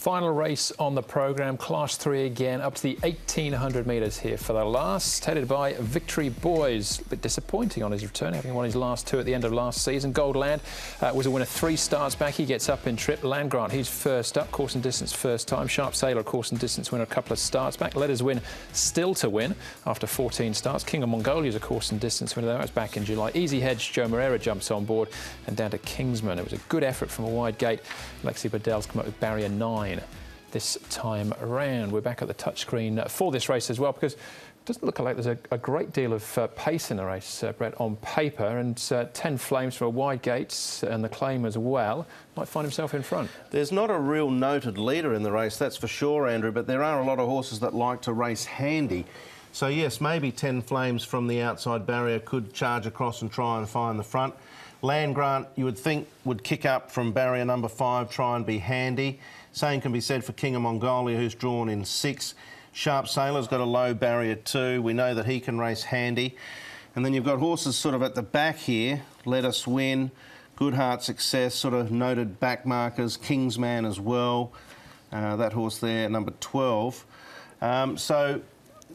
Final race on the programme, Class 3 again, up to the 1,800 metres here for the last, headed by Victory Boys. A bit disappointing on his return, having won his last two at the end of last season. Goldland was a winner 3 starts back. He gets up in trip. Land Grant, he's first up, course and distance first time. Sharp Sailor, course and distance winner a couple of starts back. Letters Win still to win after 14 starts. King of Mongolia is a course and distance winner. That was back in July. Easy Hedge, Joe Moreira jumps on board, and down to Kingsman. It was a good effort from a wide gate. Lexi Bedell's come up with barrier 9 this time around. We're back at the touchscreen for this race as well, because it doesn't look like there's a great deal of pace in the race, Brett, on paper, and 10 Flames from a wide gate and the claim as well might find himself in front. There's not a real noted leader in the race, that's for sure, Andrew, but there are a lot of horses that like to race handy. So yes, maybe 10 Flames from the outside barrier could charge across and try and find the front. Land Grant, you would think, would kick up from barrier number 5, try and be handy. Same can be said for King of Mongolia, who's drawn in 6. Sharp Sailor's got a low barrier 2. We know that he can race handy. And then you've got horses sort of at the back here. Let Us Win, Good Heart Success, sort of noted back markers. Kingsman as well. That horse there, number 12. So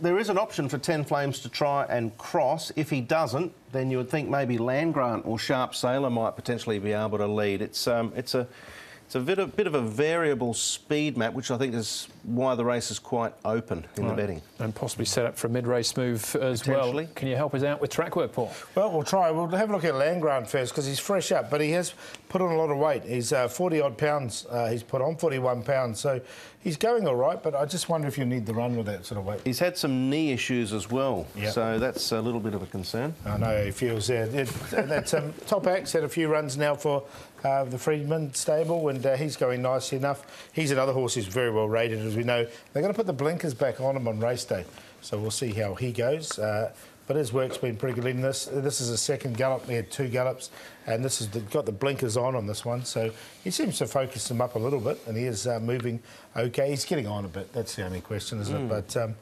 there is an option for 10 Flames to try and cross. If he doesn't, then you would think maybe Land Grant or Sharp Sailor might potentially be able to lead. It's a bit of a variable speed map, which I think is why the race is quite open in the betting. And possibly set up for a mid-race move as well. Can you help us out with track work, Paul? Well, we'll try. We'll have a look at Land Grant first, because he's fresh up, but he has put on a lot of weight. He's 40-odd pounds he's put on, 41 pounds. So he's going all right, but I just wonder if you need the run with that sort of weight. He's had some knee issues as well, so that's a little bit of a concern. I know, he feels there. That Top Axe had a few runs now for the Freedman stable, and he's going nicely enough. He's another horse who's very well rated, as we know. They're going to put the blinkers back on him on race day, so we'll see how he goes. But his work's been pretty good in this. This is a second gallop. We had 2 gallops, and this has got the blinkers on this one. So he seems to focus him up a little bit, and he is moving okay. He's getting on a bit. That's the only question, isn't it? But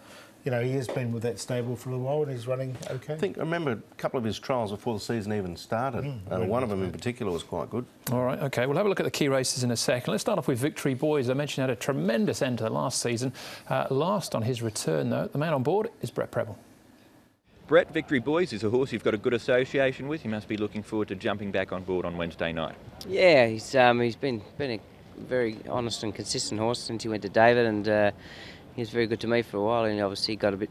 you know, he has been with that stable for a little while, and he's running okay. I remember a couple of his trials before the season even started. One of them in particular was quite good. All right, OK. We'll have a look at the key races in a second. Let's start off with Victory Boys. I mentioned had a tremendous end to the last season. Last on his return, though, the man on board is Brett Preble. Brett, Victory Boys is a horse you've got a good association with. You must be looking forward to jumping back on board on Wednesday night. Yeah, he's been a very honest and consistent horse since he went to David, and he was very good to me for a while, and obviously got a bit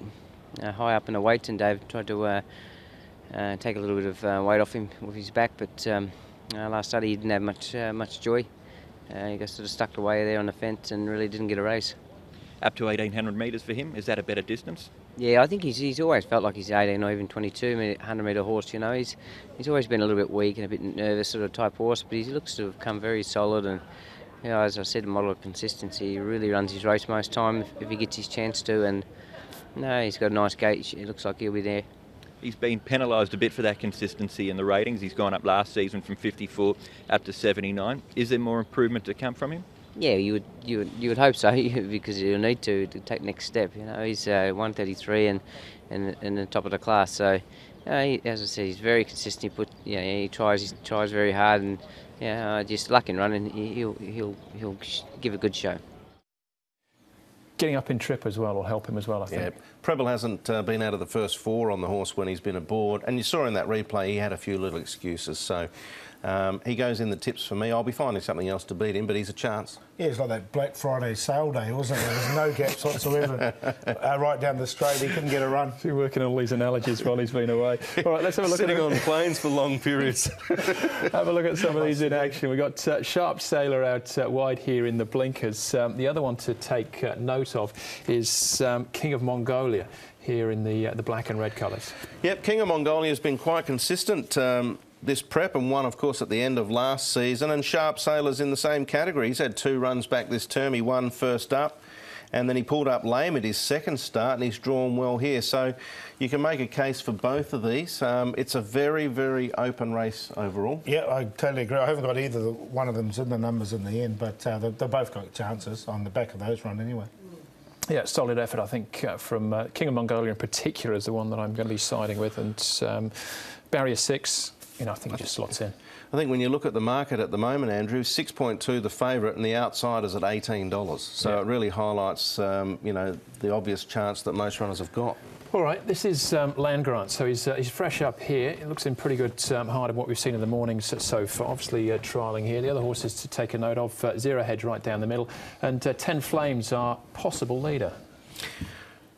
high up in the weights, and Dave tried to take a little bit of weight off him with his back, but last study he didn't have much joy. He got sort of stuck away there on the fence and really didn't get a race. Up to 1,800 metres for him, is that a better distance? Yeah, I think he's always felt like he's 18 or even 22 100-metre horse, you know. He's always been a little bit weak and a bit nervous sort of type horse, but he looks to have come very solid, and you know, as I said, a model of consistency. He really runs his race most time if he gets his chance to, and no, he's got a nice gait. It looks like he'll be there. He's been penalised a bit for that consistency in the ratings. He's gone up last season from 54 up to 79. Is there more improvement to come from him? Yeah, you would hope so, because you'll need to take the next step. You know, he's 133 and in the top of the class. So, as I said, he's very consistent. He tries very hard, and just luck in running, he'll give a good show. Getting up in trip as well will help him as well, I think. Yeah, Preble hasn't been out of the first 4 on the horse when he's been aboard, and you saw in that replay he had a few little excuses. So he goes in the tips for me. I'll be finding something else to beat him, but he's a chance. Yeah, it's like that Black Friday sale day, wasn't it? There was no gaps whatsoever right down the straight. He couldn't get a run. He's working on all these analogies while he's been away. All right, let's have a look. Sitting on planes for long periods. Have a look at some of these in action. We've got Sharp Sailor out wide here in the blinkers. The other one to take note of is King of Mongolia here in the black and red colours. Yep, King of Mongolia has been quite consistent this prep, and won, of course, at the end of last season. And Sharp Sailor's in the same category. He's had 2 runs back this term. He won first up, and then he pulled up lame at his second start, and he's drawn well here. So you can make a case for both of these. It's a very, very open race overall. Yeah, I totally agree. I haven't got either one of them's in the numbers in the end, but they've both got chances on the back of those run anyway. Yeah, solid effort, I think, from King of Mongolia in particular is the one that I'm going to be siding with. And barrier 6, you know, I think he just slots in. I think when you look at the market at the moment, Andrew, 6.2 the favourite and the outsider's at $18. So it really highlights, you know, the obvious chance that most runners have got. All right, this is Land Grant, so he's fresh up here. It looks in pretty good hard of what we've seen in the mornings so far. Obviously, trialling here. The other horses to take a note of, Zero Hedge right down the middle, and 10 Flames, our possible leader.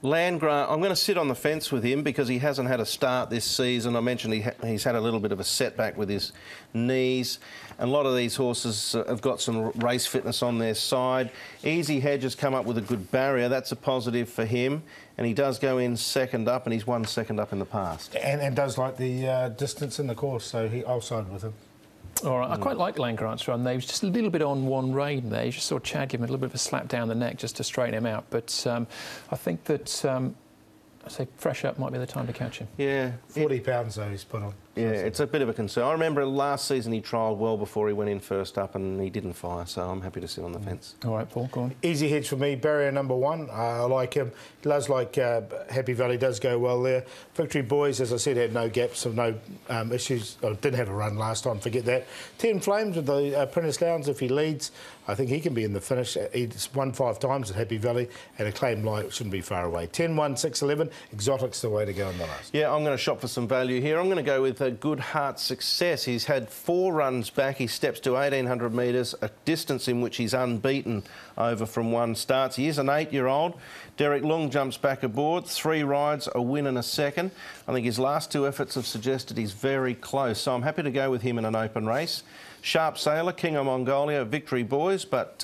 Land Grant, I'm going to sit on the fence with him because he hasn't had a start this season. I mentioned he's had a little bit of a setback with his knees. And a lot of these horses have got some race fitness on their side. Easy Hedge has come up with a good barrier. That's a positive for him. And he does go in second up, and he's won second up in the past. And does like the distance in the course, so I'll side with him. All right, I quite like Land Grant's run there. He was just a little bit on one rein there. You just saw Chad give him a little bit of a slap down the neck just to straighten him out. But I think that, I say, fresh up might be the time to catch him. Yeah. 40 pounds, though, he's put on. Yeah, it's a bit of a concern. I remember last season he trialled well before he went in first up and he didn't fire, so I'm happy to sit on the fence. All right, Paul, go on. Easy Hedge for me, barrier number 1. I like him. He does like Happy Valley, does go well there. Victory Boys, as I said, had no gaps or no issues. Didn't have a run last time, forget that. 10 Flames with the Apprentice Downs, if he leads, I think he can be in the finish. He's won 5 times at Happy Valley, and Acclaimed Light shouldn't be far away. 10, 1, 6, 11. Exotic's the way to go in the last. Yeah, I'm going to shop for some value here. I'm going to go with a Good Heart Success. He's had 4 runs back. He steps to 1,800 metres, a distance in which he's unbeaten over from 1 starts. He is an 8-year-old. Derek Long jumps back aboard. 3 rides, a win and a second. I think his last 2 efforts have suggested he's very close, so I'm happy to go with him in an open race. Sharp Sailor, King of Mongolia, Victory Boys, but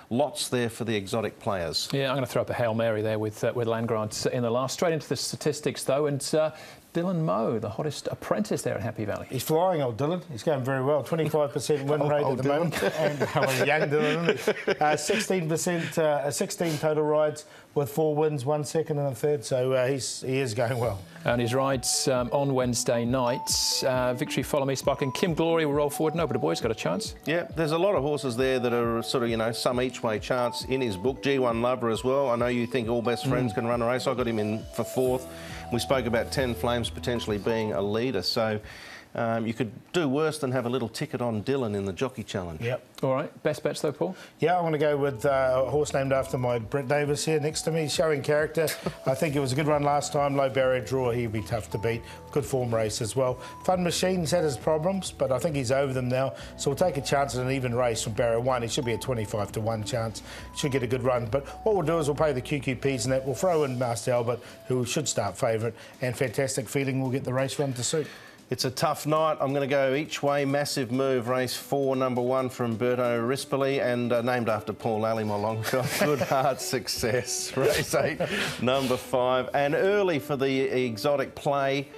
lots there for the exotic players. Yeah, I'm going to throw up a Hail Mary there with Land Grant in the last. Straight into the statistics, though, and Dylan Moe, the hottest apprentice there at Happy Valley. He's flying, old Dylan. He's going very well. 25% win rate at the moment. And young Dylan, isn't he? 16 total rides with 4 wins, 1 second and a third. So he is going well. And his rides on Wednesday night. Victory, Follow Me, Spark and Kim Glory will roll forward. No, but the boy's got a chance. Yeah, there's a lot of horses there that are sort of, you know, some each way chance in his book. G1 Lover as well. I know you think All Best Friends can run a race. I got him in for 4th. We spoke about 10 Flames potentially being a leader, so you could do worse than have a little ticket on Dylan in the Jockey Challenge. Yep. All right, best bets though, Paul? Yeah, I'm going to go with a horse named after my Brett Davis here next to me, showing character. I think it was a good run last time, low barrier draw, he'd be tough to beat. Good form race as well. Fun Machine's had his problems, but I think he's over them now, so we'll take a chance at an even race from barrier 1. He should be a 25 to 1 chance. Should get a good run, but what we'll do is we'll play the QQPs and that. We'll throw in Master Albert, who should start favourite, and Fantastic Feeling will get the race run to suit. It's a tough night. I'm going to go each way. Massive Move, race 4, number 1 from Berto Rispoli, and named after Paul Alley, my long shot. Good Heart Success, race 8, number 5. And early for the exotic play,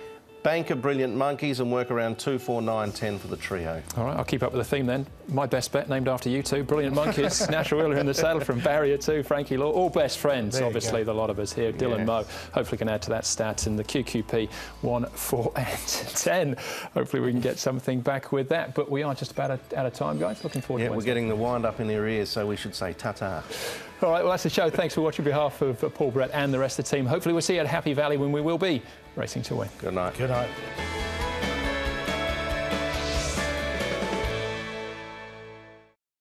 Banker Brilliant Monkeys, and work around 2, 4, 9, 10 for the trio. All right, I'll keep up with the theme then. My best bet named after you two. Brilliant Monkeys, Natural Wheeler in the saddle from Barrier 2, Frankie Law. All best friends, obviously, the lot of us here. Dylan Moe, hopefully can add to that stat in the QQP 1, 4 and 10. Hopefully we can get something back with that. But we are just about out of time, guys. Looking forward to Wednesday. We're getting the wind up in their ears, so we should say ta-ta. All right, well, that's the show. Thanks for watching on behalf of Paul, Brett and the rest of the team. Hopefully we'll see you at Happy Valley when we will be racing to win. Good night. Good night.